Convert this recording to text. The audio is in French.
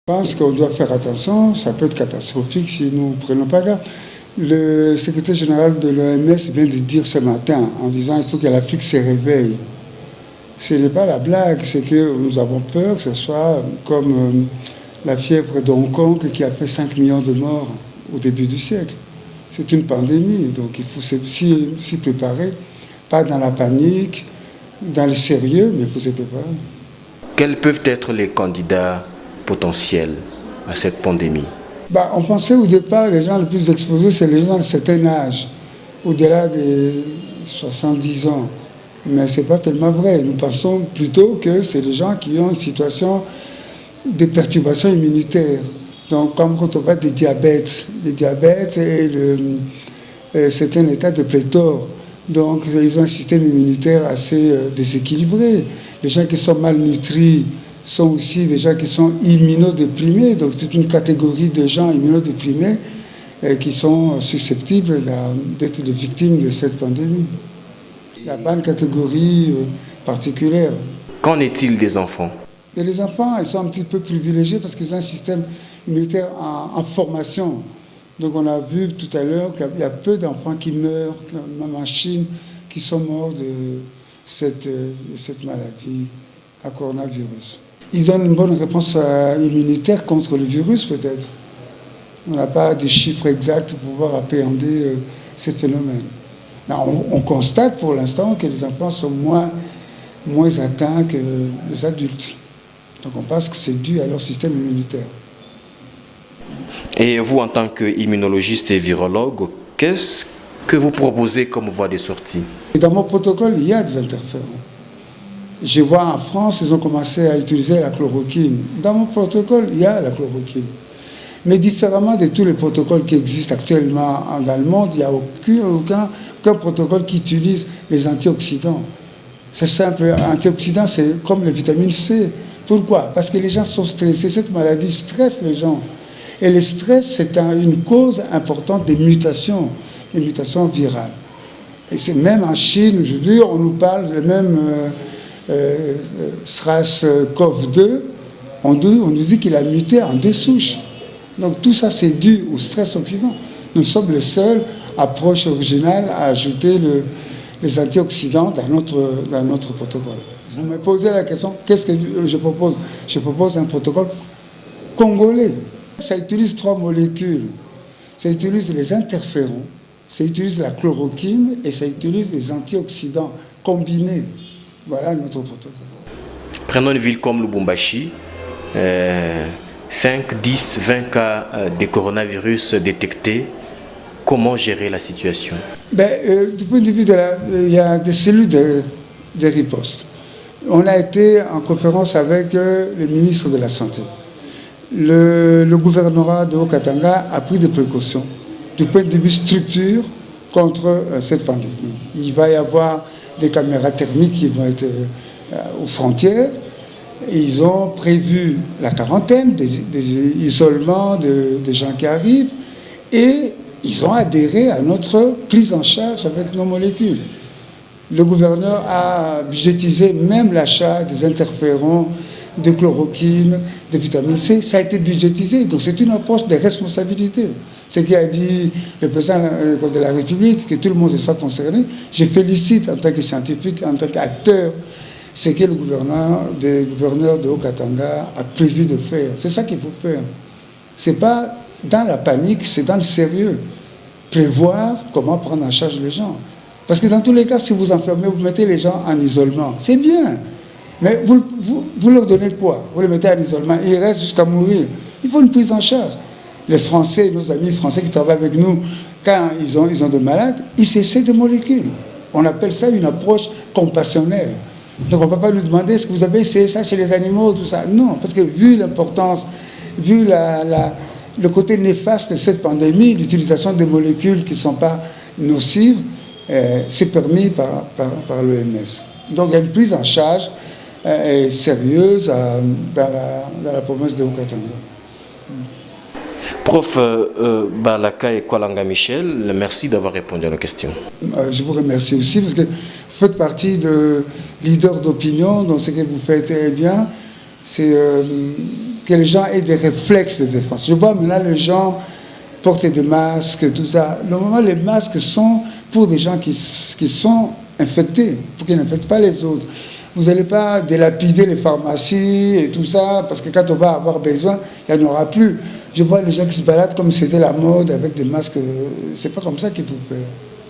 Je pense qu'on doit faire attention, ça peut être catastrophique si nous ne prenons pas garde. Le secrétaire général de l'OMS vient de dire ce matin en disant qu'il faut que l'Afrique se réveille. Ce n'est pas la blague, c'est que nous avons peur que ce soit comme la fièvre de Hong Kong qui a fait 5 millions de morts au début du siècle. C'est une pandémie, donc il faut s'y préparer, pas dans la panique, dans le sérieux, mais il faut se préparer. Quels peuvent être les candidats potentiels à cette pandémie? On pensait au départ, les gens les plus exposés, c'est les gens de certain âge, au-delà des 70 ans. Mais ce n'est pas tellement vrai. Nous pensons plutôt que c'est les gens qui ont une situation de perturbation immunitaire. Donc, comme quand on parle des diabètes et c'est un état de pléthore. Donc, ils ont un système immunitaire assez déséquilibré. Les gens qui sont malnutris sont aussi des gens qui sont immunodéprimés, donc toute une catégorie de gens immunodéprimés qui sont susceptibles d'être des victimes de cette pandémie. Il n'y a pas une catégorie particulière. Qu'en est-il des enfants? Et les enfants, ils sont un petit peu privilégiés parce qu'ils ont un système immunitaire en formation. Donc on a vu tout à l'heure qu'il y a peu d'enfants qui meurent, même en Chine, qui sont morts de cette maladie à coronavirus. Ils donnent une bonne réponse immunitaire contre le virus, peut-être. On n'a pas de chiffres exacts pour pouvoir appréhender ces phénomènes. Mais on constate pour l'instant que les enfants sont moins atteints que les adultes. Donc on pense que c'est dû à leur système immunitaire. Et vous, en tant qu'immunologiste et virologue, qu'est-ce que vous proposez comme voie de sortie? Dans mon protocole, il y a des interférents. Je vois en France, ils ont commencé à utiliser la chloroquine. Dans mon protocole, il y a la chloroquine. Mais différemment de tous les protocoles qui existent actuellement dans le monde, il n'y a aucun protocole qui utilise les antioxydants. C'est simple, antioxydants, c'est comme les vitamines C. Pourquoi? Parce que les gens sont stressés. Cette maladie stresse les gens. Et le stress, c'est une cause importante des mutations virales. Et c'est même en Chine, aujourd'hui, on nous parle de même SRAS-CoV-2, on nous dit qu'il a muté en 2 souches. Donc tout ça, c'est dû au stress oxydant. Nous sommes les seuls approche originale à ajouter les antioxydants dans notre protocole. Vous me posez la question, qu'est-ce que je propose? Je propose un protocole congolais. Ça utilise 3 molécules. Ça utilise les interférons, ça utilise la chloroquine et ça utilise les antioxydants combinés. Voilà notre protocole. Prenons une ville comme Lubumbashi. 5, 10, 20 cas de coronavirus détectés. Comment gérer la situation? Du point de vue il y a des cellules de riposte. On a été en conférence avec le ministre de la Santé. Le gouvernorat de Haut-Katanga a pris des précautions du point de vue structure contre cette pandémie. Il va y avoir des caméras thermiques qui vont être aux frontières. Ils ont prévu la quarantaine, des isolements des gens qui arrivent et ils ont adhéré à notre prise en charge avec nos molécules. Le gouverneur a budgétisé même l'achat des interférons, de chloroquine, de vitamine C. Ça a été budgétisé, donc c'est une approche de responsabilité. Ce qu'a dit le président de la République, que tout le monde est ça concerné, je félicite en tant que scientifique, en tant qu'acteur, ce que le gouverneur de Haut-Katanga a prévu de faire. C'est ça qu'il faut faire. Ce n'est pas dans la panique, c'est dans le sérieux. Prévoir comment prendre en charge les gens. Parce que dans tous les cas, si vous enfermez, vous mettez les gens en isolement. C'est bien. Mais vous leur donnez quoi? Vous les mettez en isolement. Ils restent jusqu'à mourir. Il faut une prise en charge. Les Français, nos amis français qui travaillent avec nous, quand ils ont des malades, ils s'essaient des molécules. On appelle ça une approche compassionnelle. Donc on ne va pas lui demander est-ce que vous avez essayé ça chez les animaux, tout ça. Non, parce que vu l'importance, vu le côté néfaste de cette pandémie, l'utilisation des molécules qui ne sont pas nocives, c'est permis par l'OMS. Donc il y a une prise en charge sérieuse dans la province de Haut-Katanga. Prof Balaka et Kwalanga Michel, merci d'avoir répondu à nos questions. Je vous remercie aussi parce que vous faites partie de leaders d'opinion, donc ce que vous faites est bien. C'est que les gens aient des réflexes de défense. Je vois maintenant les gens porter des masques, tout ça. Normalement, les masques sont pour des gens qui sont infectés, pour qu'ils n'infectent pas les autres. Vous n'allez pas délapider les pharmacies et tout ça, parce que quand on va avoir besoin, il n'y en aura plus. Je vois les gens qui se baladent comme si c'était la mode avec des masques. C'est pas comme ça qu'il faut faire.